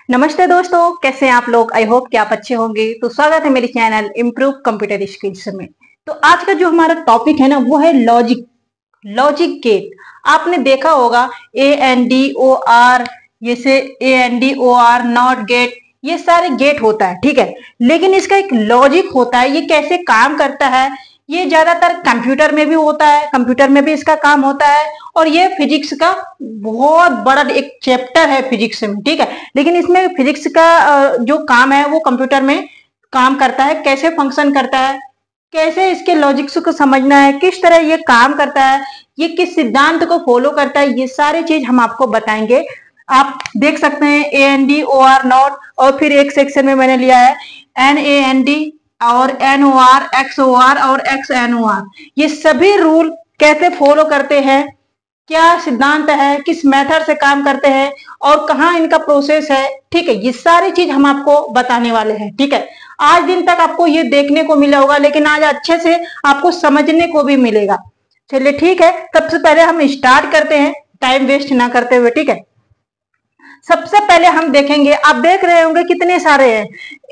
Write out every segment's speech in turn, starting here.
नमस्ते दोस्तों, कैसे हैं आप लोग। आई होप कि आप अच्छे होंगे। तो स्वागत है मेरे चैनल इम्प्रूव कंप्यूटर स्किल्स में। तो आज का जो हमारा टॉपिक है ना, वो है लॉजिक गेट। आपने देखा होगा ANDOR, जैसे ANDOR, नॉट गेट, ये सारे गेट होता है, ठीक है। लेकिन इसका एक लॉजिक होता है, ये कैसे काम करता है। ये ज्यादातर कंप्यूटर में भी होता है, कंप्यूटर में भी इसका काम होता है। और ये फिजिक्स का बहुत बड़ा एक चैप्टर है फिजिक्स में, ठीक है। लेकिन इसमें फिजिक्स का जो काम है वो कंप्यूटर में काम करता है, कैसे फंक्शन करता है, कैसे इसके लॉजिक्स को समझना है, किस तरह ये काम करता है, ये किस सिद्धांत को फॉलो करता है, ये सारी चीज हम आपको बताएंगे। आप देख सकते हैं ANDOR नॉट, और फिर एक सेक्शन में मैंने लिया है NAND और NOR, XOR और XNOR। ये सभी रूल कैसे फॉलो करते हैं, क्या सिद्धांत है, किस मेथड से काम करते हैं और कहाँ इनका प्रोसेस है, ठीक है। ये सारी चीज हम आपको बताने वाले हैं, ठीक है। आज दिन तक आपको ये देखने को मिला होगा, लेकिन आज अच्छे से आपको समझने को भी मिलेगा। चलिए ठीक है, सबसे पहले हम स्टार्ट करते हैं टाइम वेस्ट ना करते हुए, ठीक है। सबसे पहले हम देखेंगे, आप देख रहे होंगे कितने सारे हैं,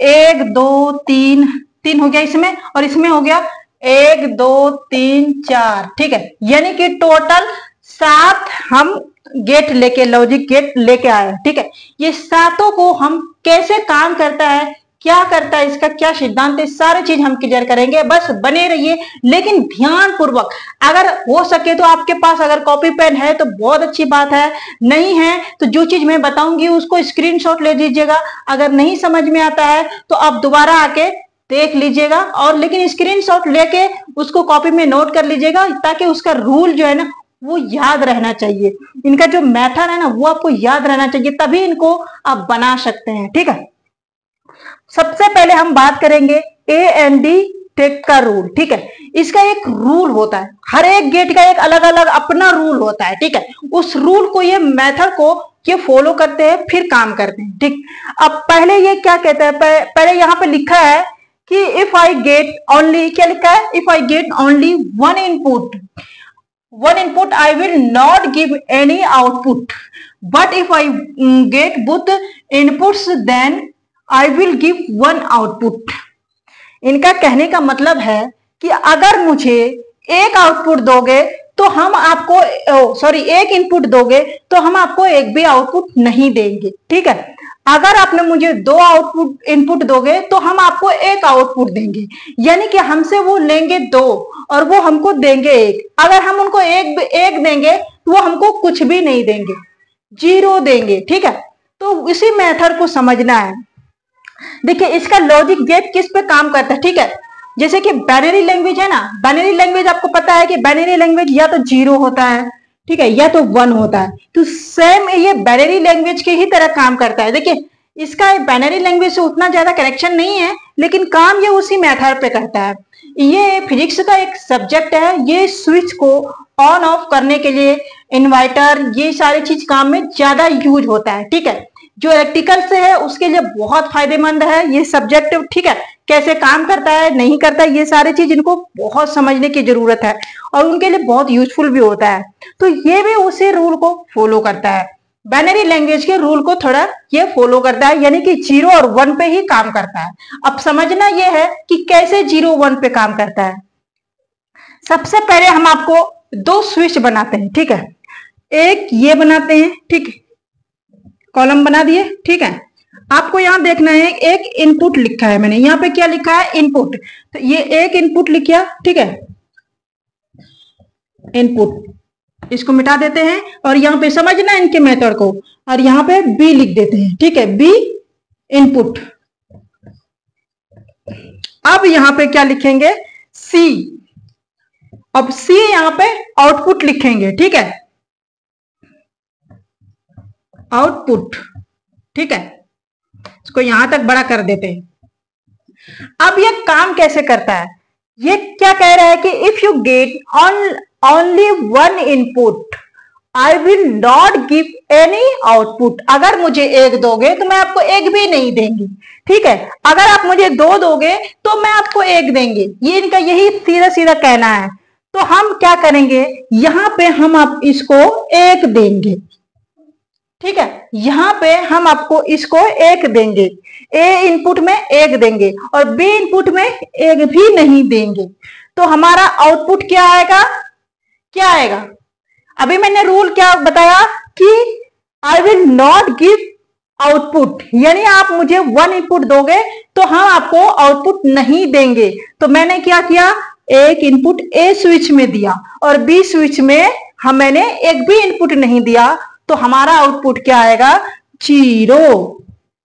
1 2 3 हो गया इसमें, और इसमें हो गया 1 2 3 4, ठीक है। यानी कि टोटल 7 हम गेट लेके, लॉजिक गेट लेके आए, ठीक है। ये सातों को हम कैसे काम करता है, क्या करता है, इसका क्या सिद्धांत है, सारी चीज हम क्लियर करेंगे। बस बने रहिए, लेकिन ध्यान पूर्वक। अगर हो सके तो आपके पास अगर कॉपी पेन है तो बहुत अच्छी बात है, नहीं है तो जो चीज मैं बताऊंगी उसको स्क्रीनशॉट ले लीजिएगा। अगर नहीं समझ में आता है तो आप दोबारा आके देख लीजिएगा, और लेकिन स्क्रीनशॉट लेके उसको कॉपी में नोट कर लीजिएगा, ताकि उसका रूल जो है ना वो याद रहना चाहिए। इनका जो मेथड है ना वो आपको याद रहना चाहिए, तभी इनको आप बना सकते हैं, ठीक है। सबसे पहले हम बात करेंगे AND टेक का रूल, ठीक है। इसका एक रूल होता है, हर एक गेट का एक अलग अलग अपना रूल होता है, ठीक है। उस रूल को, ये मेथड को ये फॉलो करते हैं, फिर काम करते हैं, ठीक। अब पहले ये क्या कहता है, पहले यहां पे लिखा है कि इफ आई गेट ओनली, क्या लिखा है, if I get only one input I will not give any output, but if I get both inputs then I will give one output। इनका कहने का मतलब है कि अगर मुझे एक आउटपुट दोगे तो हम आपको, एक इनपुट दोगे तो हम आपको एक भी आउटपुट नहीं देंगे, ठीक है। अगर आपने मुझे 2 आउटपुट इनपुट दोगे तो हम आपको एक आउटपुट देंगे, यानी कि हमसे वो लेंगे 2 और वो हमको देंगे 1। अगर हम उनको एक देंगे तो वो हमको कुछ भी नहीं देंगे, 0 देंगे, ठीक है। तो इसी मेथड को समझना है। देखिए इसका लॉजिक गेट किस पे काम करता है, ठीक है। जैसे कि बाइनरी लैंग्वेज है ना, बाइनरी लैंग्वेज आपको पता है कि बाइनरी लैंग्वेज या तो 0 होता है, ठीक है, या तो 1 होता है। तो सेम ये बाइनरी लैंग्वेज के ही तरह काम करता है। देखिए इसका बाइनरी लैंग्वेज से उतना ज्यादा कनेक्शन नहीं है, लेकिन काम ये उसी मेथड पे करता है। ये फिजिक्स का एक सब्जेक्ट है, ये स्विच को ऑन ऑफ करने के लिए, इन्वर्टर, ये सारी चीज काम में ज्यादा यूज होता है, ठीक है। जो इलेक्ट्रिकल से है उसके लिए बहुत फायदेमंद है ये सब्जेक्ट, ठीक है। कैसे काम करता है, नहीं करता है, ये सारी चीज इनको बहुत समझने की जरूरत है, और उनके लिए बहुत यूजफुल भी होता है। तो ये भी उसी रूल को फॉलो करता है, बाइनरी लैंग्वेज के रूल को थोड़ा ये फॉलो करता है, यानी कि 0 और 1 पे ही काम करता है। अब समझना ये है कि कैसे 0 1 पे काम करता है। सबसे पहले हम आपको 2 स्विच बनाते हैं, ठीक है। एक ये बनाते हैं, ठीक है, कॉलम बना दिए, ठीक है। आपको यहां देखना है एक इनपुट लिखा है मैंने, यहां पे क्या लिखा है, इनपुट। तो ये एक इनपुट लिखा, ठीक है, इनपुट, इसको मिटा देते हैं और यहाँ पे समझना इनके मेथड को, और यहाँ पे B लिख देते हैं, ठीक है, B इनपुट। अब यहाँ पे क्या लिखेंगे, C। अब C यहाँ पे आउटपुट लिखेंगे, ठीक है, आउटपुट, ठीक है। इसको यहां तक बड़ा कर देते हैं। अब ये काम कैसे करता है, ये क्या कह रहा है कि if you get only one input I will not give any output. अगर मुझे 1 दोगे तो मैं आपको 1 भी नहीं देंगी, ठीक है। अगर आप मुझे 2 दोगे तो मैं आपको 1 देंगे। ये इनका यही सीधा सीधा कहना है। तो हम क्या करेंगे, यहां पे हम आप इसको 1 देंगे, ठीक है। यहाँ पे हम आपको इसको 1 देंगे, ए इनपुट में 1 देंगे और बी इनपुट में 1 भी नहीं देंगे, तो हमारा आउटपुट क्या आएगा, क्या आएगा? अभी मैंने रूल क्या बताया कि आई विल नॉट गिव आउटपुट, यानी आप मुझे 1 इनपुट दोगे तो हम आपको आउटपुट नहीं देंगे। तो मैंने क्या किया, एक इनपुट ए स्विच में दिया और बी स्विच में मैंने एक भी इनपुट नहीं दिया, तो हमारा आउटपुट क्या आएगा, 0।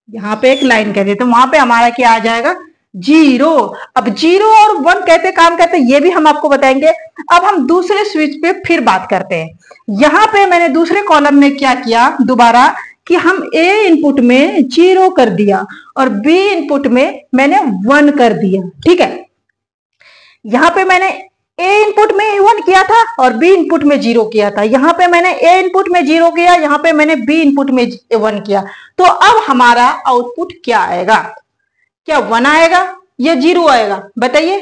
यहां पे एक लाइन कह देते, वहां पे हमारा क्या आ जाएगा, 0। अब 0 और 1 कैसे काम करते हैं ये भी हम आपको बताएंगे। अब हम दूसरे स्विच पे फिर बात करते हैं। यहां पे मैंने दूसरे कॉलम में क्या किया दोबारा कि हम ए इनपुट में 0 कर दिया और बी इनपुट में मैंने 1 कर दिया, ठीक है। यहां पे मैंने ए इनपुट में 1 किया था और बी इनपुट में 0 किया था। यहां पे मैंने ए इनपुट में 0 किया, यहां पे मैंने बी इनपुट में 1 किया। तो अब हमारा आउटपुट क्या आएगा, क्या 1 आएगा या 0 आएगा, बताइए।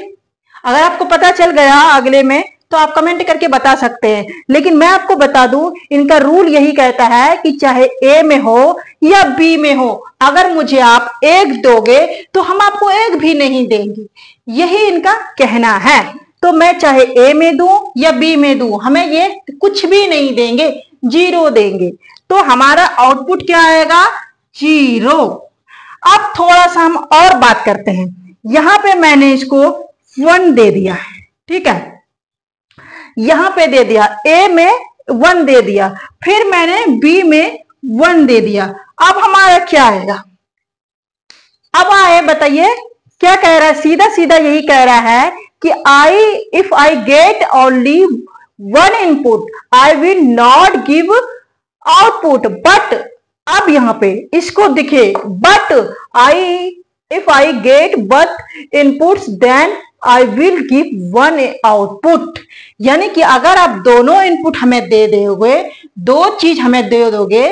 अगर आपको पता चल गया अगले में तो आप कमेंट करके बता सकते हैं, लेकिन मैं आपको बता दूं इनका रूल यही कहता है कि चाहे ए में हो या बी में हो, अगर मुझे आप 1 दोगे तो हम आपको 1 भी नहीं देंगे, यही इनका कहना है। तो मैं चाहे ए में दूं या बी में दूं, हमें ये कुछ भी नहीं देंगे, 0 देंगे। तो हमारा आउटपुट क्या आएगा, 0। अब थोड़ा सा हम और बात करते हैं। यहां पे मैंने इसको 1 दे दिया है, ठीक है, यहां पे दे दिया, ए में 1 दे दिया, फिर मैंने बी में 1 दे दिया। अब हमारा क्या आएगा, अब आए बताइए क्या कह रहा है, सीधा सीधा यही कह रहा है कि if I get only 1 input I will not give output, but अब यहां पे इसको दिखे, but if I get but inputs then I will give 1 output. यानी कि अगर आप दोनों इनपुट हमें दे दोगे, 2 चीज हमें दे दोगे,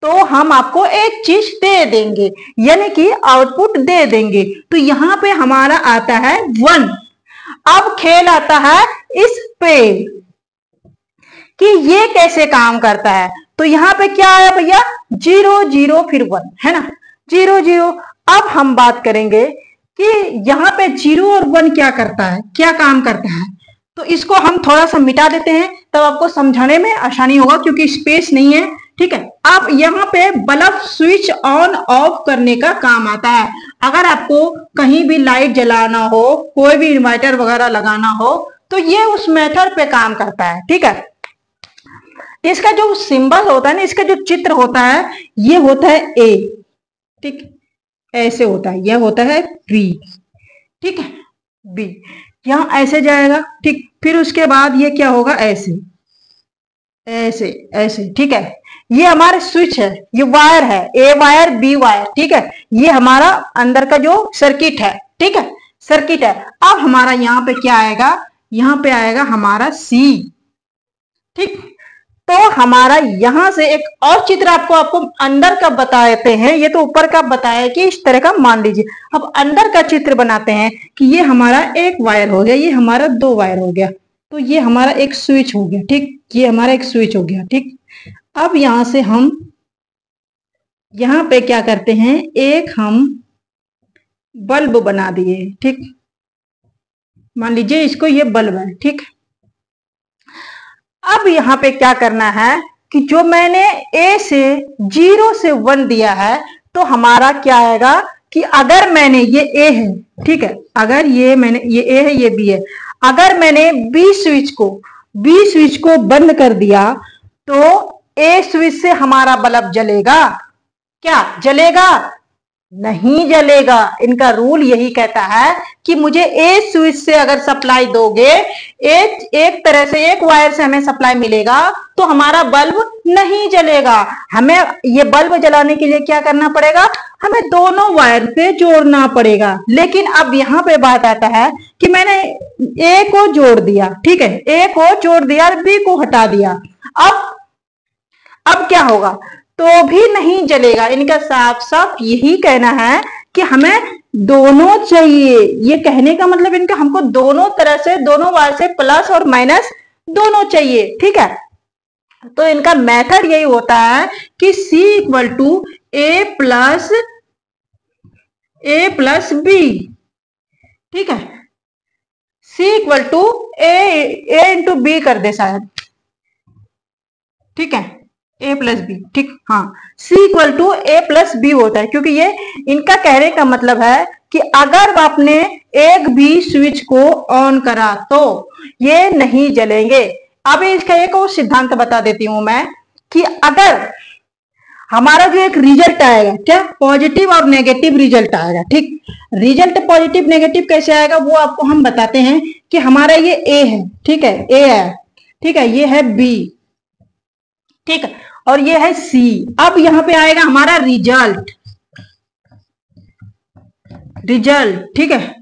तो हम आपको 1 चीज दे देंगे, यानी कि आउटपुट दे देंगे। तो यहां पे हमारा आता है 1। अब खेल आता है इस पे कि ये कैसे काम करता है। तो यहां पे क्या आया भैया, 0 0 फिर 1, है ना, 0 0। अब हम बात करेंगे कि यहां पे 0 और 1 क्या करता है, क्या काम करता है। तो इसको हम थोड़ा सा मिटा देते हैं, तब आपको समझाने में आसानी होगा, क्योंकि स्पेस नहीं है, ठीक है। आप यहाँ पे बल्ब स्विच ऑन ऑफ करने का काम आता है। अगर आपको कहीं भी लाइट जलाना हो, कोई भी इन्वर्टर वगैरह लगाना हो, तो ये उस मेथड पे काम करता है, ठीक है। इसका जो सिंबल होता है ना, इसका जो चित्र होता है, ये होता है ए, ठीक, ऐसे होता है, यह होता है बी, ठीक है, बी यहां ऐसे जाएगा, ठीक, फिर उसके बाद ये क्या होगा, ऐसे ऐसे ऐसे, ठीक है। ये हमारे स्विच है, ये वायर है, ए वायर बी वायर, ठीक है। ये हमारा अंदर का जो सर्किट है, ठीक है, सर्किट है। अब हमारा यहाँ पे क्या आएगा, यहाँ पे आएगा हमारा सी, ठीक। तो हमारा यहां से एक और चित्र आपको अंदर का बताते हैं, ये तो ऊपर का बताया कि इस तरह का मान लीजिए। अब अंदर का चित्र बनाते हैं कि ये हमारा 1 वायर हो गया, ये हमारा 2 वायर हो गया, तो ये हमारा एक स्विच हो गया, ठीक, ये हमारा एक स्विच हो गया, ठीक। अब यहां से हम यहां पे क्या करते हैं, एक हम बल्ब बना दिए, ठीक, मान लीजिए इसको ये बल्ब है, ठीक। अब यहां पे क्या करना है कि जो मैंने ए से 0 से 1 दिया है, तो हमारा क्या आएगा कि अगर मैंने, ये ए है, ठीक है, अगर ये मैंने, ये ए है, ये बी है, अगर मैंने बी स्विच को बंद कर दिया, तो ए स्विच से हमारा बल्ब जलेगा क्या, जलेगा नहीं जलेगा। इनका रूल यही कहता है कि मुझे ए स्विच से अगर सप्लाई दोगे, एक तरह से एक वायर से हमें सप्लाई मिलेगा, तो हमारा बल्ब नहीं जलेगा। हमें ये बल्ब जलाने के लिए क्या करना पड़ेगा, हमें दोनों वायर से जोड़ना पड़ेगा। लेकिन अब यहाँ पे बात आता है कि मैंने ए को जोड़ दिया, ठीक है, ए को जोड़ दिया और बी को हटा दिया, अब क्या होगा, तो भी नहीं जलेगा। इनका साफ साफ यही कहना है कि हमें दोनों चाहिए। ये कहने का मतलब इनका, हमको दोनों तरह से, दोनों वायर से प्लस और माइनस दोनों चाहिए, ठीक है। तो इनका मेथड यही होता है कि C equal to A plus B, ठीक है, C equal to A into B कर दे शायद, ठीक है, ए प्लस बी, ठीक, हाँ, C equal to A plus B होता है, क्योंकि ये इनका कहने का मतलब है कि अगर आपने एक भी स्विच को ऑन करा तो ये नहीं जलेंगे। अब इसका एक और सिद्धांत बता देती हूं मैं कि अगर हमारा जो एक रिजल्ट आएगा, क्या, पॉजिटिव और नेगेटिव रिजल्ट आएगा, ठीक, रिजल्ट पॉजिटिव नेगेटिव कैसे आएगा वो आपको हम बताते हैं कि हमारा ये ए है, ठीक है, ए है, ठीक है, ये है बी, ठीक है, और ये है सी। अब यहां पे आएगा हमारा रिजल्ट, ठीक है,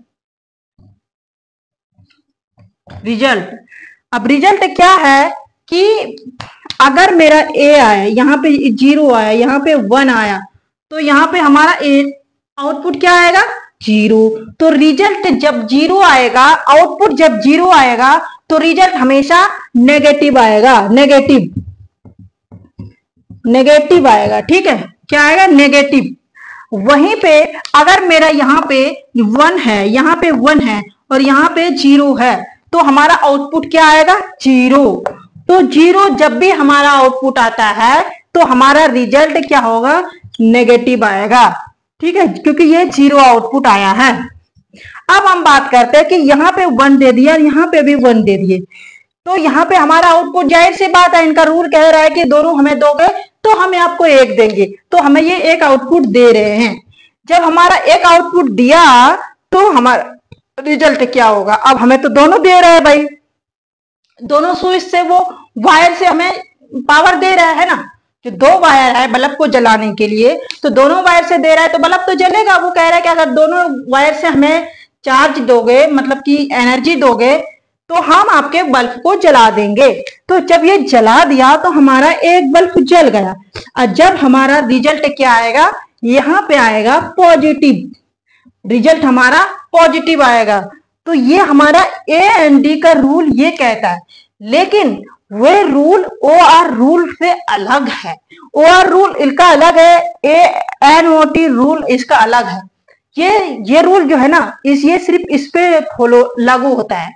रिजल्ट। अब रिजल्ट क्या है कि अगर मेरा ए आया, यहाँ पे 0 आया, यहाँ पे 1 आया, तो यहाँ पे हमारा आउटपुट क्या आएगा, 0। तो रिजल्ट जब 0 आएगा, आउटपुट जब 0 आएगा, तो रिजल्ट हमेशा नेगेटिव आएगा, नेगेटिव आएगा, ठीक है, क्या आएगा, नेगेटिव। वहीं पे अगर मेरा यहाँ पे 1 है, यहाँ पे 1 है और यहाँ पे 0 है, तो हमारा आउटपुट क्या आएगा, 0। तो 0 जब भी हमारा आउटपुट आता है तो हमारा रिजल्ट क्या होगा, नेगेटिव आएगा, ठीक है, क्योंकि ये 0 आउटपुट आया है। अब हम बात करते हैं कि यहाँ पे 1 दे दिया, यहाँ पे भी 1 दे दिए, तो यहाँ पे हमारा आउटपुट, जाहिर सी बात है, इनका रूल कह रहा है कि दोनों हमें दोगे तो हमें आपको 1 देंगे, तो हमें ये एक आउटपुट दे रहे हैं। जब हमारा एक आउटपुट दिया तो हमारा रिजल्ट क्या होगा, अब हमें तो दोनों दे रहा है भाई, दोनों स्विच से वो वायर से हमें पावर दे रहा है ना, जो 2 वायर है बल्ब को जलाने के लिए, तो दोनों वायर से दे रहा है तो बल्ब तो जलेगा। वो कह रहा है कि अगर दोनों वायर से हमें चार्ज दोगे, मतलब कि एनर्जी दोगे, तो हम आपके बल्ब को जला देंगे। तो जब ये जला दिया तो हमारा एक बल्ब जल गया, और जब हमारा रिजल्ट क्या आएगा, यहाँ पे आएगा पॉजिटिव, रिजल्ट हमारा पॉजिटिव आएगा। तो ये हमारा ए एंड डी का रूल ये कहता है, लेकिन वे रूल ओ आर रूल से अलग है। ओ आर रूल इनका अलग है, A N O T rule इसका अलग है। ये रूल जो है ना, ये सिर्फ इस पे फॉलो लागू होता है।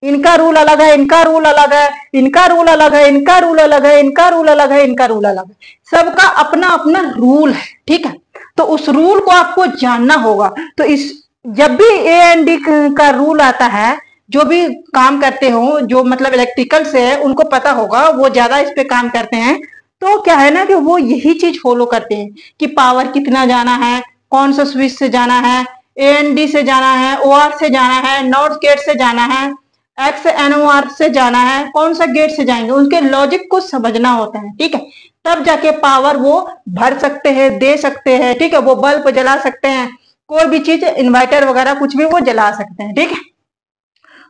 इनका रूल अलग है, इनका रूल अलग है, इनका रूल अलग है, इनका रूल अलग है, इनका रूल अलग है, इनका रूल अलग है, सबका अपना अपना रूल है, ठीक है। तो उस रूल को आपको जानना होगा। तो इस जब भी ए एंड डी का रूल आता है, जो भी काम करते हो, जो मतलब इलेक्ट्रिकल से है, उनको पता होगा, वो ज्यादा इस पे काम करते हैं। तो क्या है ना कि वो यही चीज फॉलो करते हैं कि पावर कितना जाना है, कौन सा स्विच से जाना है, ए एंड डी से जाना है, ओ आर से जाना है, नॉट गेट से जाना है, एक्स एन ओ आर से जाना है, कौन सा गेट से जाएंगे, उनके लॉजिक को समझना होता है, ठीक है। तब जाके पावर वो भर सकते हैं, दे सकते हैं, ठीक है, वो बल्ब जला सकते हैं, कोई भी चीज, इन्वर्टर वगैरह कुछ भी वो जला सकते हैं, ठीक है।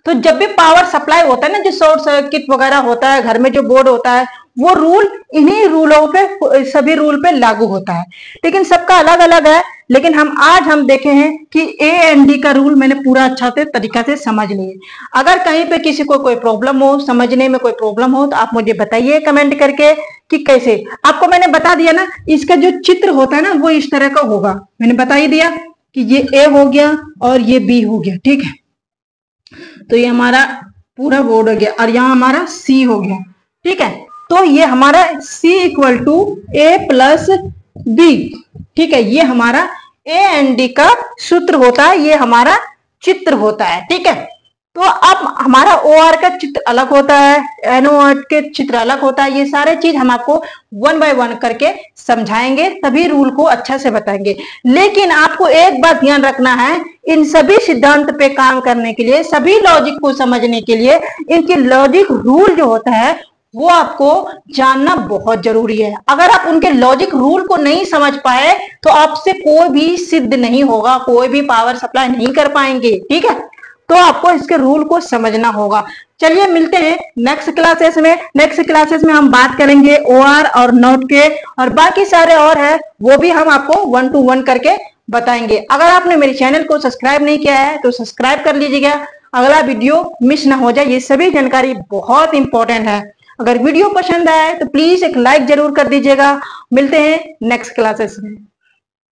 तो जब भी पावर सप्लाई होता है ना, जो शॉर्ट सर्किट वगैरह होता है, घर में जो बोर्ड होता है, वो रूल इन्हीं रूलों पे, सभी रूल पे लागू होता है, लेकिन सबका अलग अलग है। लेकिन आज हम देखे हैं कि ए एंड डी का रूल मैंने पूरा अच्छा से तरीका से समझ लिए। अगर कहीं पे किसी को कोई प्रॉब्लम हो, समझने में कोई प्रॉब्लम हो, तो आप मुझे बताइए कमेंट करके कि कैसे। आपको मैंने बता दिया ना, इसका जो चित्र होता है ना, वो इस तरह का होगा। मैंने बता ही दिया कि ये ए हो गया और ये बी हो गया, ठीक है। तो ये हमारा पूरा बोर्ड हो गया, और यहाँ हमारा सी हो गया, ठीक है। तो ये हमारा C equal to A plus B, ठीक है, ये हमारा ए एंड डी का सूत्र होता है, ये हमारा चित्र होता है, ठीक है। तो अब हमारा ओ आर का चित्र अलग होता है, एन ओ आर के चित्र अलग होता है। ये सारे चीज हम आपको 1 बाय 1 करके समझाएंगे, सभी रूल को अच्छा से बताएंगे। लेकिन आपको एक बात ध्यान रखना है, इन सभी सिद्धांत पे काम करने के लिए, सभी लॉजिक को समझने के लिए, इनके लॉजिक रूल जो होता है वो आपको जानना बहुत जरूरी है। अगर आप उनके लॉजिक रूल को नहीं समझ पाए तो आपसे कोई भी सिद्ध नहीं होगा, कोई भी पावर सप्लाई नहीं कर पाएंगे, ठीक है। तो आपको इसके रूल को समझना होगा। चलिए मिलते हैं नेक्स्ट क्लासेस में। नेक्स्ट क्लासेस में हम बात करेंगे OR और नॉट के, और बाकी सारे और है वो भी हम आपको 1 to 1 करके बताएंगे। अगर आपने मेरे चैनल को सब्सक्राइब नहीं किया है तो सब्सक्राइब कर लीजिएगा, अगला वीडियो मिस ना हो जाए। ये सभी जानकारी बहुत इंपॉर्टेंट है। अगर वीडियो पसंद आए तो प्लीज एक लाइक जरूर कर दीजिएगा। मिलते हैं नेक्स्ट क्लासेस में।